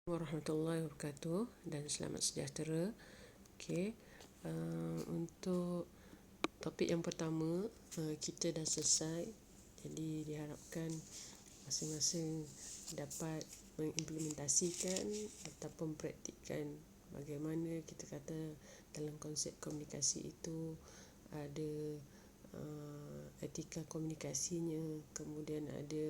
Warahmatullahi wabarakatuh dan selamat sejahtera. Okey, untuk topik yang pertama kita dah selesai. Jadi diharapkan masing-masing dapat mengimplementasikan ataupun praktikkan bagaimana kita kata dalam konsep komunikasi itu ada etika komunikasinya, kemudian ada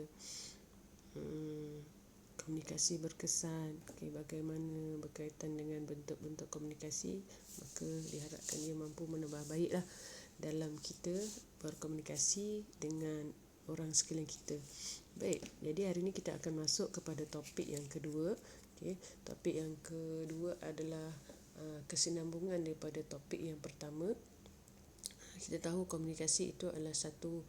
komunikasi berkesan. Bagaimana berkaitan dengan bentuk-bentuk komunikasi, maka diharapkan dia mampu menambah baiklah dalam kita berkomunikasi dengan orang sekeliling kita. Baik, jadi hari ini kita akan masuk kepada topik yang kedua. Topik yang kedua adalah kesinambungan daripada topik yang pertama. Kita tahu komunikasi itu adalah satu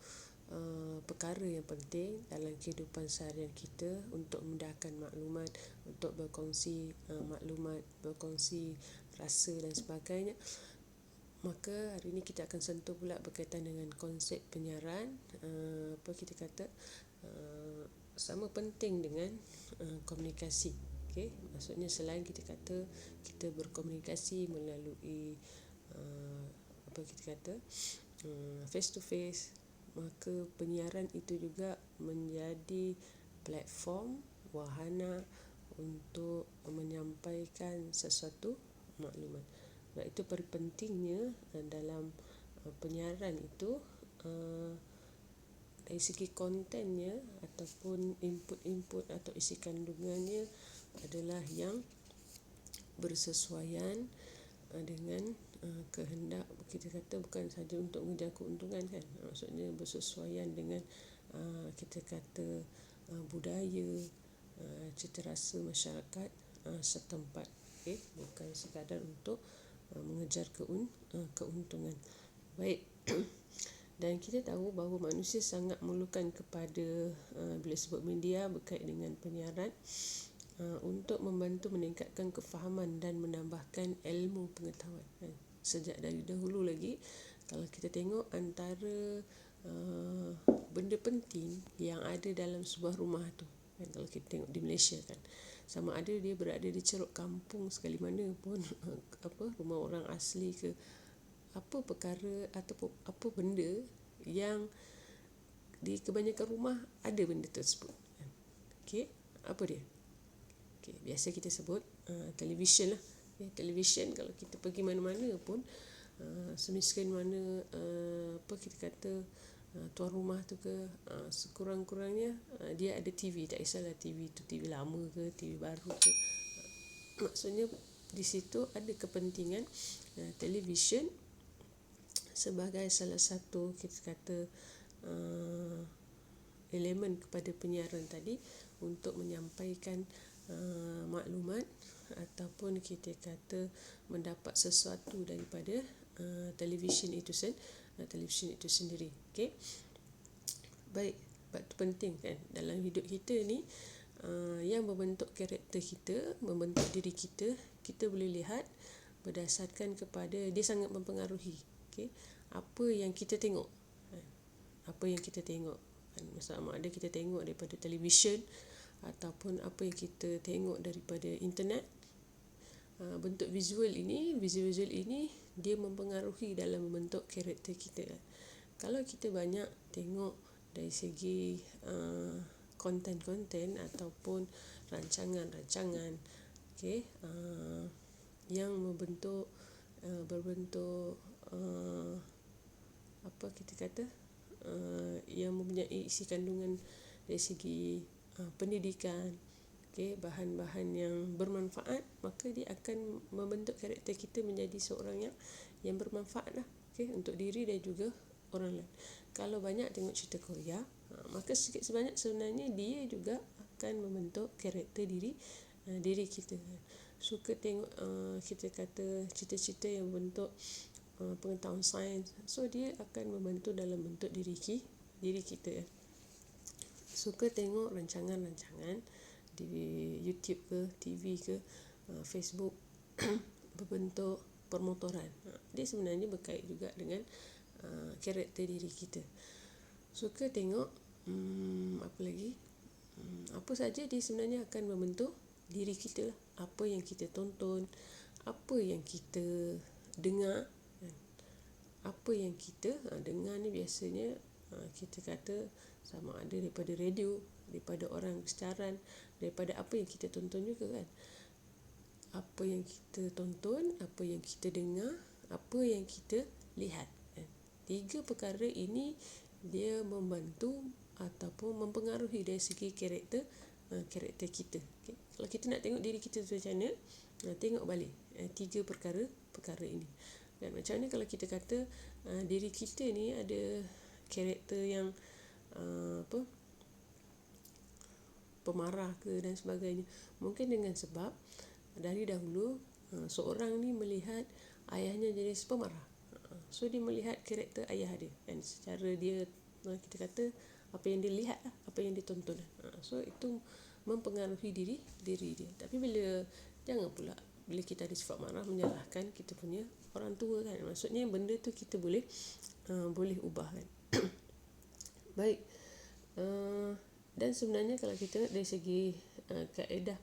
perkara yang penting dalam kehidupan seharian kita untuk memudahkan maklumat, untuk berkongsi maklumat, berkongsi rasa dan sebagainya. Maka hari ini kita akan sentuh pula berkaitan dengan konsep penyiaran, sama penting dengan komunikasi. Maksudnya selain kita kata kita berkomunikasi melalui face to face, maka penyiaran itu juga menjadi platform, wahana untuk menyampaikan sesuatu maklumat. Sebab itu pentingnya dalam penyiaran itu dari segi kontennya ataupun input-input atau isi kandungannya adalah yang bersesuaian dengan kehendak, kita kata bukan saja untuk mengejar keuntungan kan, maksudnya bersesuaian dengan kita kata budaya, cita rasa masyarakat setempat. Bukan sekadar untuk mengejar keuntungan. Baik. Dan kita tahu bahawa manusia sangat memerlukan kepada bila sebut media berkait dengan penyiaran untuk membantu meningkatkan kefahaman dan menambahkan ilmu pengetahuan. Sejak dari dahulu lagi, kalau kita tengok antara benda penting yang ada dalam sebuah rumah tu, kalau kita tengok di Malaysia kan, sama ada dia berada di ceruk kampung sekali mana pun, rumah orang asli ke, apa perkara ataupun apa benda yang di kebanyakan rumah ada benda tersebut. Apa dia? Biasa kita sebut televisyen lah. Televisyen, kalau kita pergi mana-mana pun, semiskin mana kita kata tuan rumah tu ke, sekurang-kurangnya dia ada TV. Tak kisahlah TV tu TV lama ke TV baru ke, maksudnya di situ ada kepentingan televisyen sebagai salah satu kita kata elemen kepada penyiaran tadi untuk menyampaikan maklumat ataupun kita kata mendapat sesuatu daripada televisyen itu sendiri. Baik, sebab itu penting kan dalam hidup kita ni, yang membentuk karakter kita, membentuk diri kita, kita boleh lihat berdasarkan kepada dia sangat mempengaruhi apa yang kita tengok. Sama ada kita tengok daripada televisyen ataupun apa yang kita tengok daripada internet. Bentuk visual ini dia mempengaruhi dalam membentuk karakter kita. Kalau kita banyak tengok dari segi konten-konten ataupun rancangan-rancangan yang berbentuk yang mempunyai isi kandungan dari segi pendidikan, bahan-bahan yang bermanfaat, maka dia akan membentuk karakter kita menjadi seorang yang bermanfaat lah, untuk diri dan juga orang lain. Kalau banyak tengok cerita Korea, maka sikit sebanyak sebenarnya dia juga akan membentuk karakter diri kita. Suka tengok kita kata cerita-cerita yang bentuk pengetahuan sains, so dia akan membantu dalam bentuk diri kita. Suka tengok rancangan-rancangan di YouTube ke, TV ke, Facebook berbentuk permotoran, dia sebenarnya berkait juga dengan karakter diri kita. Suka tengok apa lagi, apa saja dia sebenarnya akan membentuk diri kita lah. Apa yang kita tonton, apa yang kita dengar, apa yang kita dengar ni biasanya kita kata sama ada daripada radio, daripada orang bersiaran, daripada apa yang kita tonton juga kan. Apa yang kita tonton, apa yang kita dengar, apa yang kita lihat. Tiga perkara ini dia membantu ataupun mempengaruhi dari segi karakter kita. Okay. Kalau kita nak tengok diri kita tu macam mana, tengok balik tiga perkara ini. Dan macam mana kalau kita kata diri kita ni ada karakter yang pemarah ke dan sebagainya. Mungkin dengan sebab dari dahulu seorang ni melihat ayahnya jadi pemarah. So dia melihat karakter ayah dia dan secara dia kita kata apa yang dia lihat lah, apa yang dia tonton. So itu mempengaruhi diri dia. Tapi jangan pula bila kita ada sifat marah menyalahkan kita punya orang tua kan. Maksudnya benda tu kita boleh ubah kan. Baik. Dan sebenarnya kalau kita dari segi kaedah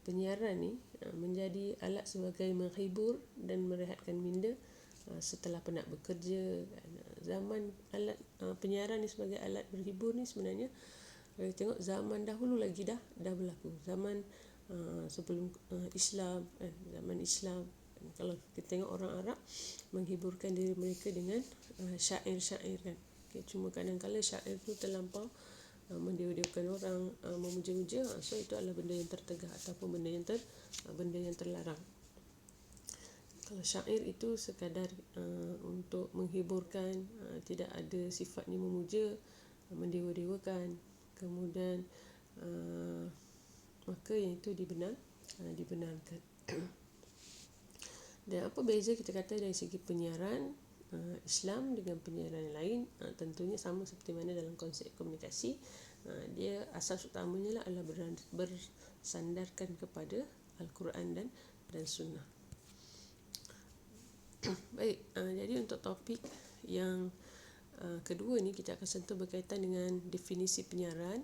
penyiaran ni menjadi alat sebagai menghibur dan merehatkan minda setelah penat bekerja kan. Zaman alat penyiaran ni sebagai alat berhibur ni sebenarnya kalau kita tengok zaman dahulu lagi dah berlaku. Zaman sebelum Islam kan, zaman Islam. Kalau kita tengok orang Arab menghiburkan diri mereka dengan syair-syair kan. Okay, cuma kadang-kadang syair tu terlampau mendewa-dewakan orang, memuja-muja, so itu adalah benda yang tertegah ataupun benda yang terlarang. Kalau syair itu sekadar untuk menghiburkan, tidak ada sifatnya memuja, mendewa-dewakan, kemudian maka yang itu dibenarkan. Dan apa beza kita kata dari segi penyiaran Islam dengan penyiaran lain? Tentunya sama seperti mana dalam konsep komunikasi, dia asas utamanya adalah bersandarkan kepada Al-Quran dan Sunnah. Baik, jadi untuk topik yang kedua ni kita akan sentuh berkaitan dengan definisi penyiaran,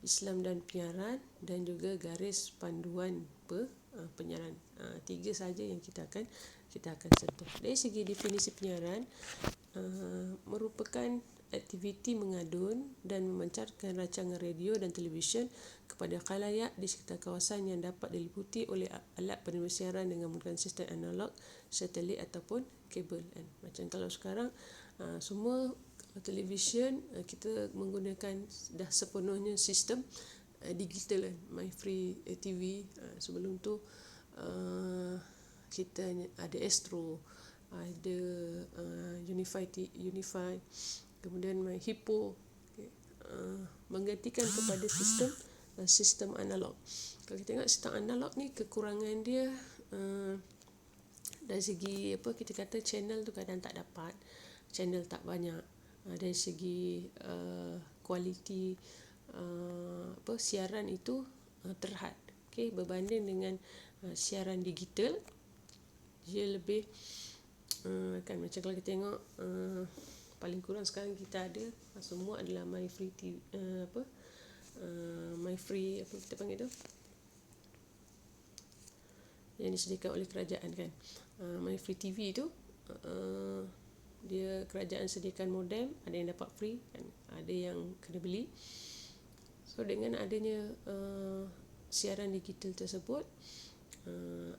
Islam dan penyiaran, dan juga garis panduan penyiaran. Tiga saja yang kita akan sentuh. Dari segi definisi penyiaran, merupakan aktiviti mengadun dan memancarkan rancangan radio dan televisyen kepada khalayak di sekitar kawasan yang dapat diliputi oleh alat penerima siaran dengan menggunakan sistem analog, satelit ataupun kabel. Macam kalau sekarang semua televisyen kita menggunakan dah sepenuhnya sistem digital kan, MyFree TV. Sebelum tu kita ada Astro, ada Unify, kemudian MyHippo, okay. Menggantikan kepada sistem analog. Kalau kita tengok sistem analog ni kekurangan dia dari segi kita kata channel tu kadang tak dapat, channel tak banyak. Dari segi kualiti siaran itu terhad, okay, berbanding dengan siaran digital dia lebih kan. Macam kalau kita tengok paling kurang sekarang kita ada semua adalah MyFree TV, MyFree apa kita panggil tu yang disediakan oleh kerajaan kan. MyFree TV tu dia kerajaan sediakan modem, ada yang dapat free kan, ada yang kena beli. So dengan adanya siaran digital tersebut,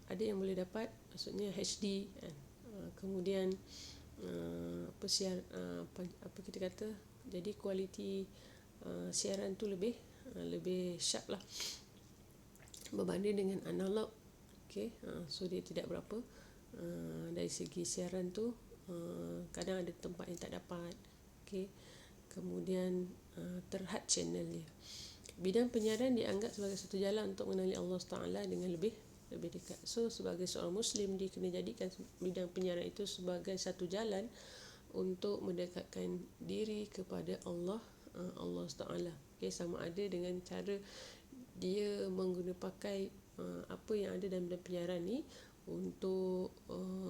ada yang boleh dapat maksudnya HD kan. Kemudian apa kita kata, jadi kualiti siaran tu lebih sharp lah berbanding dengan analog. Okay, so dia tidak berapa dari segi siaran tu. Kadang ada tempat yang tak dapat, okay. Kemudian terhad channel dia. Bidang penyiaran dianggap sebagai satu jalan untuk mengenali Allah Taala dengan lebih dekat. So sebagai seorang Muslim, dia kena jadikan bidang penyiaran itu sebagai satu jalan untuk mendekatkan diri kepada Allah Taala. Okay, sama ada dengan cara dia pakai apa yang ada dalam bidang penyiaran ni untuk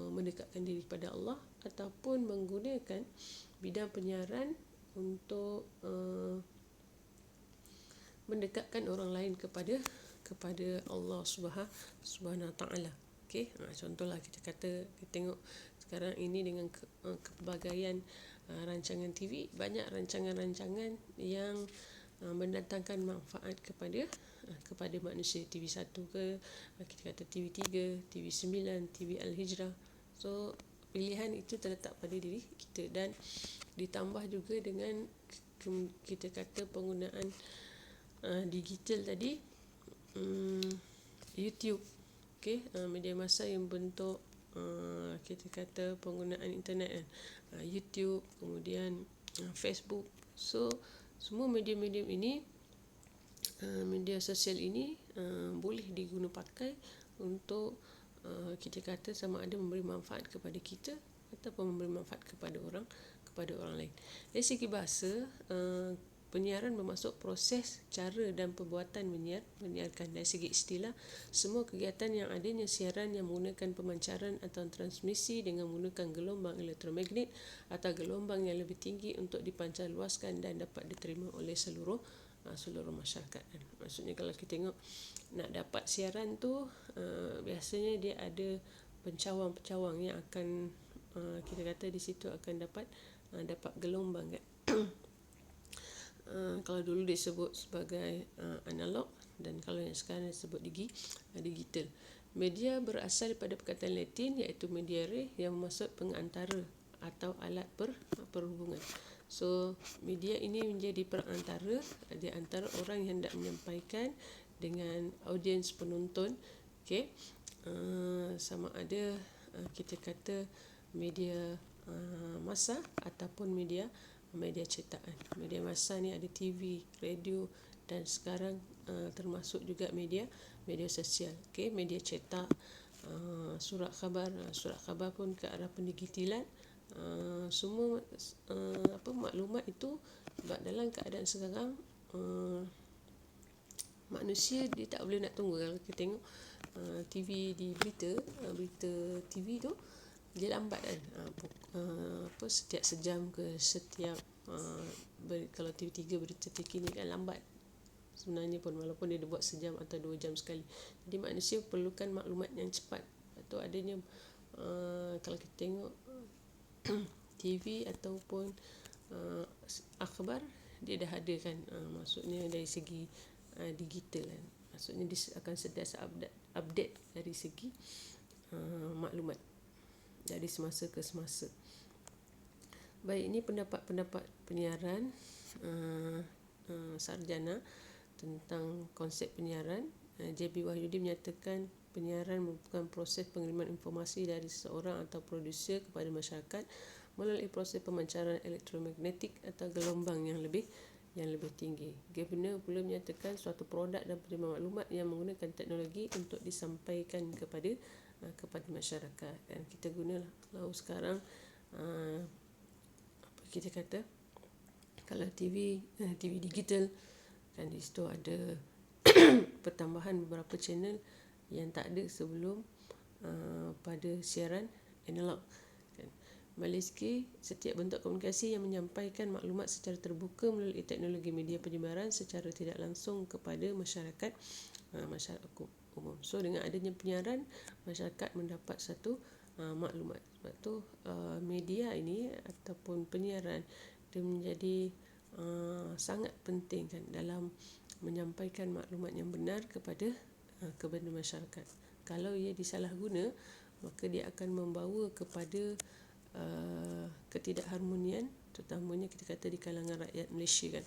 mendekatkan diri kepada Allah, ataupun menggunakan bidang penyiaran untuk mendekatkan orang lain kepada kepada Allah Subhanahu Taala. Okey, contohlah kita kata kita tengok sekarang ini dengan kepelbagaian rancangan TV, banyak rancangan-rancangan yang mendatangkan manfaat kepada manusia. TV1 ke, kita kata TV3, TV9, TV Al-Hijrah. So pilihan itu terletak pada diri kita, dan ditambah juga dengan kita kata penggunaan digital tadi, YouTube, media massa yang bentuk kita kata penggunaan internet, YouTube, kemudian Facebook. So semua media-media ini, media sosial ini boleh diguna pakai untuk kita kata sama ada memberi manfaat kepada kita ataupun memberi manfaat kepada orang lain. Dari segi bahasa, penyiaran bermaksud proses, cara dan perbuatan menyiarkan. Dari segi istilah, semua kegiatan yang adanya siaran yang menggunakan pemancaran atau transmisi dengan menggunakan gelombang elektromagnet atau gelombang yang lebih tinggi untuk dipancarluaskan dan dapat diterima oleh seluruh masyarakat. Maksudnya kalau kita tengok nak dapat siaran tu, biasanya dia ada pencawang-pencawang yang akan kita kata di situ akan dapat gelombang kan. Kalau dulu disebut sebagai analog, dan kalau yang sekarang disebut digital. Media berasal daripada perkataan Latin iaitu mediare, yang bermaksud pengantara atau alat perhubungan. So media ini menjadi perantara di antara orang yang hendak menyampaikan dengan audiens penonton, sama ada kita kata media massa ataupun media cetakan. Media massa ni ada TV, radio, dan sekarang termasuk juga media sosial. Media cetak, surat khabar pun ke arah pendigitalan. Semua maklumat itu dalam keadaan sekarang, manusia dia tak boleh nak tunggu. Kalau kita tengok TV di berita TV tu dia lambat kan, setiap sejam ke setiap kalau TV3 berita terkini kan lambat sebenarnya pun, walaupun dia buat sejam atau 2 jam sekali. Jadi manusia perlukan maklumat yang cepat. Atau adanya kalau kita tengok TV ataupun akhbar, dia dah ada kan, maksudnya dari segi digital kan. Maksudnya dia akan sentiasa update dari segi maklumat dari semasa ke semasa. Baik, ini pendapat penyiaran sarjana tentang konsep penyiaran. JB Wahyudi menyatakan penyiaran merupakan proses pengiriman informasi dari seseorang atau produser kepada masyarakat melalui proses pemancaran elektromagnetik atau gelombang yang lebih tinggi. Gardner pula menyatakan suatu produk dan penerimaan maklumat yang menggunakan teknologi untuk disampaikan kepada masyarakat. Dan kita gunalah kalau sekarang kita kata kalau TV digital kan, di situ ada pertambahan beberapa channel yang tak ada sebelum pada siaran analog. Balik sikit, setiap bentuk komunikasi yang menyampaikan maklumat secara terbuka melalui teknologi media penyebaran secara tidak langsung kepada masyarakat umum. So dengan adanya penyiaran, masyarakat mendapat satu maklumat. Sebab tu media ini ataupun penyiaran dia menjadi sangat penting kan dalam menyampaikan maklumat yang benar kepada masyarakat. Kalau ia disalahguna, maka dia akan membawa kepada ketidakharmonian, terutamanya kita kata di kalangan rakyat Malaysia kan.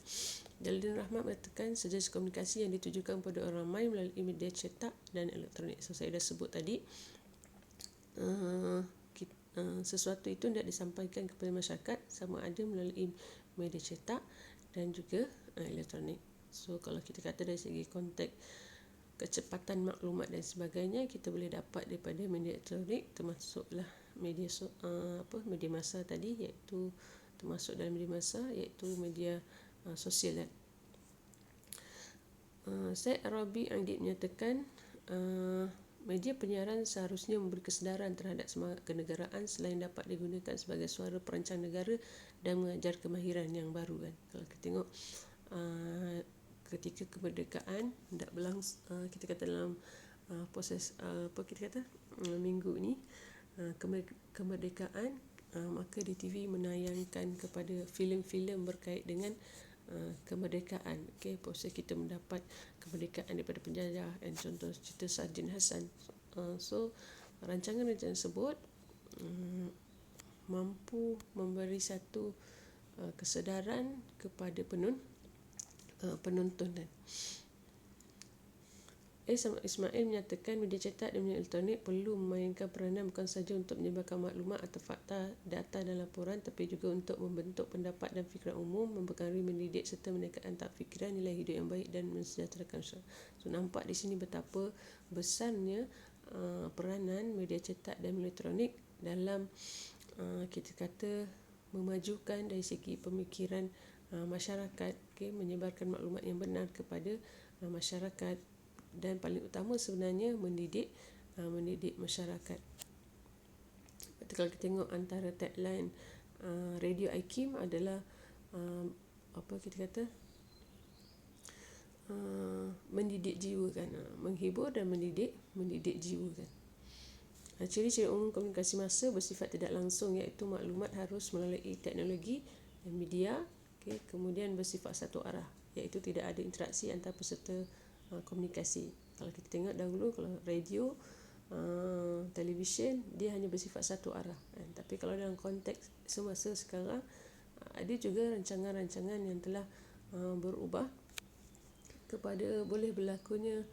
Jalaluddin Rahmat mengatakan sejenis komunikasi yang ditujukan kepada orang ramai melalui media cetak dan elektronik. So saya dah sebut tadi, sesuatu itu hendak disampaikan kepada masyarakat sama ada melalui media cetak dan juga elektronik. So kalau kita kata dari segi konteks kecepatan maklumat dan sebagainya, kita boleh dapat daripada media elektronik, termasuklah media massa tadi, iaitu termasuk dalam media massa iaitu media sosial. Syed Arabi Aidit menyatakan media penyiaran seharusnya memberi kesedaran terhadap semangat kenegaraan selain dapat digunakan sebagai suara perancang negara dan mengajar kemahiran yang baru kan. Kalau kita tengok ketika kemerdekaan hendak kita kata dalam proses minggu ni kemerdekaan, maka di TV menayangkan kepada filem-filem berkait dengan kemerdekaan. Proses kita mendapat kemerdekaan daripada penjajah, contoh cerita Sarjan Hassan. So rancangan-rancangan tersebut mampu memberi satu kesedaran kepada penonton. Ismail menyatakan media cetak dan media elektronik perlu memainkan peranan bukan sahaja untuk menyebarkan maklumat atau fakta, data dan laporan, tapi juga untuk membentuk pendapat dan fikiran umum, mempengaruhi, mendidik serta meningkatkan tahap fikiran, nilai hidup yang baik dan mensejahterakan masyarakat. So nampak di sini betapa besarnya peranan media cetak dan media elektronik dalam kita kata memajukan dari segi pemikiran masyarakat, menyebarkan maklumat yang benar kepada masyarakat, dan paling utama sebenarnya mendidik masyarakat. Kalau kita tengok antara tagline Radio IKIM adalah mendidik jiwa kan, menghibur dan mendidik jiwa kan. Ciri-ciri umum komunikasi massa bersifat tidak langsung, iaitu maklumat harus melalui teknologi dan media, kemudian bersifat satu arah, iaitu tidak ada interaksi antara peserta komunikasi. Kalau kita tengok dahulu, kalau radio, televisyen, dia hanya bersifat satu arah kan. Tapi kalau dalam konteks semasa sekarang, ada juga rancangan-rancangan yang telah berubah kepada boleh berlakunya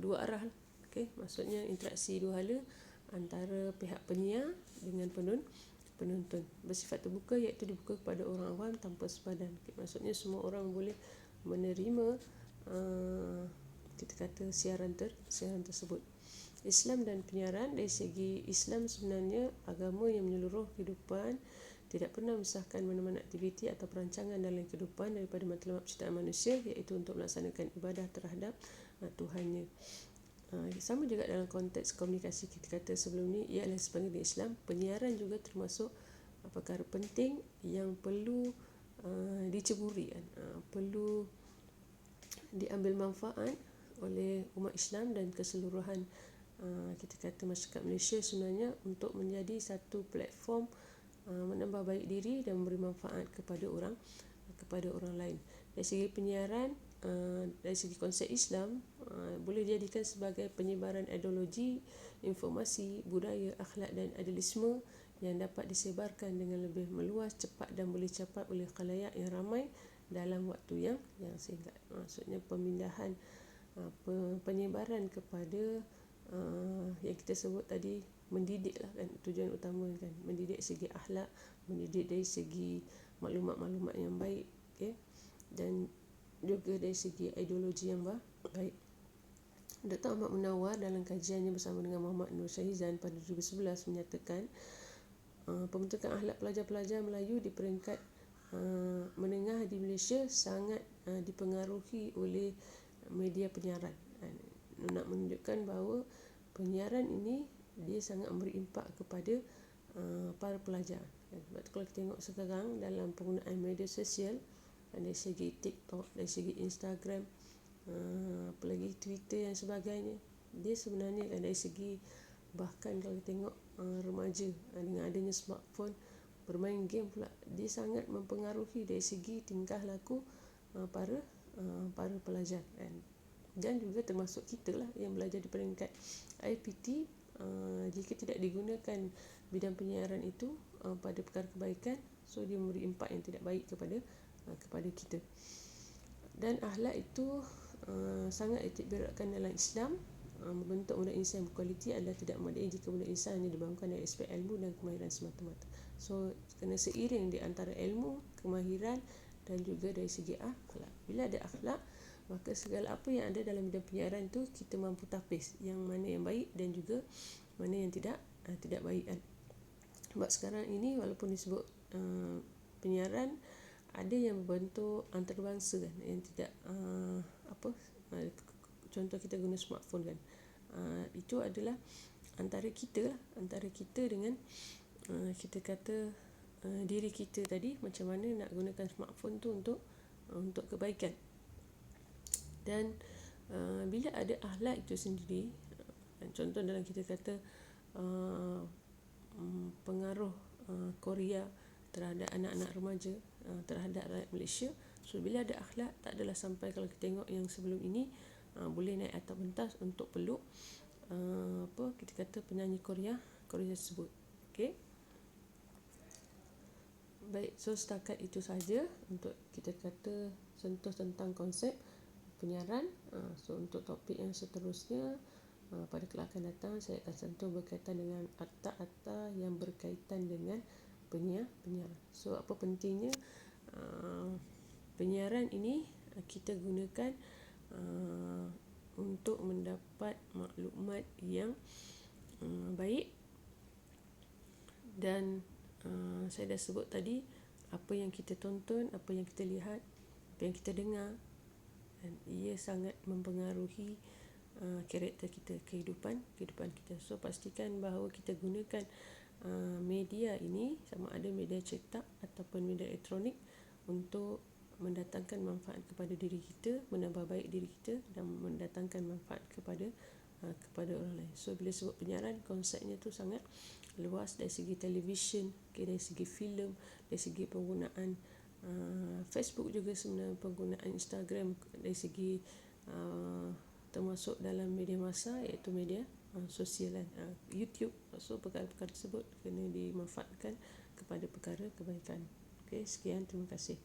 dua arah. Maksudnya interaksi dua hala antara pihak penyiar dengan penonton, bersifat terbuka, iaitu dibuka kepada orang awam tanpa sepadan. Maksudnya semua orang boleh menerima kita kata siaran tersebut. Islam dan penyiaran. Dari segi Islam, sebenarnya agama yang menyeluruh kehidupan, tidak pernah memisahkan mana-mana aktiviti atau perancangan dalam kehidupan daripada matlamat penciptaan manusia, iaitu untuk melaksanakan ibadah terhadap Tuhannya. Sama juga dalam konteks komunikasi kita kata sebelum ni, ialah sebagai Islam, penyiaran juga termasuk perkara penting yang perlu diceburi kan, perlu diambil manfaat oleh umat Islam dan keseluruhan kita kata masyarakat Malaysia sebenarnya, untuk menjadi satu platform menambah baik diri dan memberi manfaat kepada orang lain. Dari segi penyiaran, dari segi konsep Islam, boleh dijadikan sebagai penyebaran ideologi, informasi, budaya, akhlak dan idealisme yang dapat disebarkan dengan lebih meluas, cepat dan boleh capai oleh khalayak yang ramai dalam waktu yang singkat. Maksudnya pemindahan penyebaran kepada yang kita sebut tadi, mendidik lah kan, tujuan utama kan, mendidik segi akhlak, mendidik dari segi maklumat-maklumat yang baik, dan juga dari segi ideologi yang baik. Dr. Ahmad Munawar dalam kajiannya bersama dengan Muhammad Nur Syahizan pada 2011 menyatakan pembentukan akhlak pelajar-pelajar Melayu di peringkat menengah di Malaysia sangat dipengaruhi oleh media penyiaran. Nak menunjukkan bahawa penyiaran ini dia sangat memberi impak kepada para pelajar. Sebab tu kalau kita tengok sekarang dalam penggunaan media sosial, dari segi TikTok, dari segi Instagram, apalagi Twitter dan sebagainya, dia sebenarnya dari segi, bahkan kalau kita tengok remaja dengan adanya smartphone, bermain game pula, dia sangat mempengaruhi dari segi tingkah laku para pelajar dan juga termasuk kita lah yang belajar di peringkat IPT. Jika tidak digunakan bidang penyiaran itu pada perkara kebaikan, so dia memberi impak yang tidak baik kepada kita. Dan akhlak itu sangat ditikbirkan dalam Islam. Membentuk budak insan yang berkualiti adalah tidak memadai jika budak insan hanya dibangunkan dari aspek ilmu dan kemahiran semata-mata. So kena seiring di antara ilmu, kemahiran dan juga dari segi akhlak. Bila ada akhlak, maka segala apa yang ada dalam bidang penyiaran tu kita mampu tapis yang mana yang baik dan juga mana yang tidak baik kan. Sebab sekarang ini walaupun disebut penyiaran, ada yang berbentuk antarabangsa kan, yang tidak contoh kita guna smartphone kan, itu adalah antara kita dengan kita kata diri kita tadi, macam mana nak gunakan smartphone tu untuk kebaikan. Dan bila ada akhlak itu sendiri, contoh dalam kita kata pengaruh Korea terhadap anak-anak remaja, terhadap rakyat Malaysia. So bila ada akhlak, tak adalah sampai kalau kita tengok yang sebelum ini boleh naik atas pentas untuk peluk kita kata penyanyi Korea tersebut. Okey. Baik, so setakat itu saja untuk kita kata sentuh tentang konsep penyiaran. So untuk topik yang seterusnya, pada kelak akan datang saya akan sentuh berkaitan dengan akta-akta yang berkaitan dengan penyiaran. So apa pentingnya penyiaran ini kita gunakan untuk mendapat maklumat yang baik. Dan saya dah sebut tadi, apa yang kita tonton, apa yang kita lihat, apa yang kita dengar, dan ia sangat mempengaruhi karakter kita, kehidupan kita. So pastikan bahawa kita gunakan media ini, sama ada media cetak ataupun media elektronik, untuk mendatangkan manfaat kepada diri kita, menambah baik diri kita, dan mendatangkan manfaat kepada orang lain. So bila sebut penyiaran, konsepnya tu sangat luas, dari segi televisyen, dari segi filem, dari segi penggunaan Facebook juga sebenarnya, penggunaan Instagram, dari segi termasuk dalam media masa iaitu media sosial, YouTube. So perkara-perkara tersebut kena dimanfaatkan kepada perkara kebaikan. Okey, sekian, terima kasih.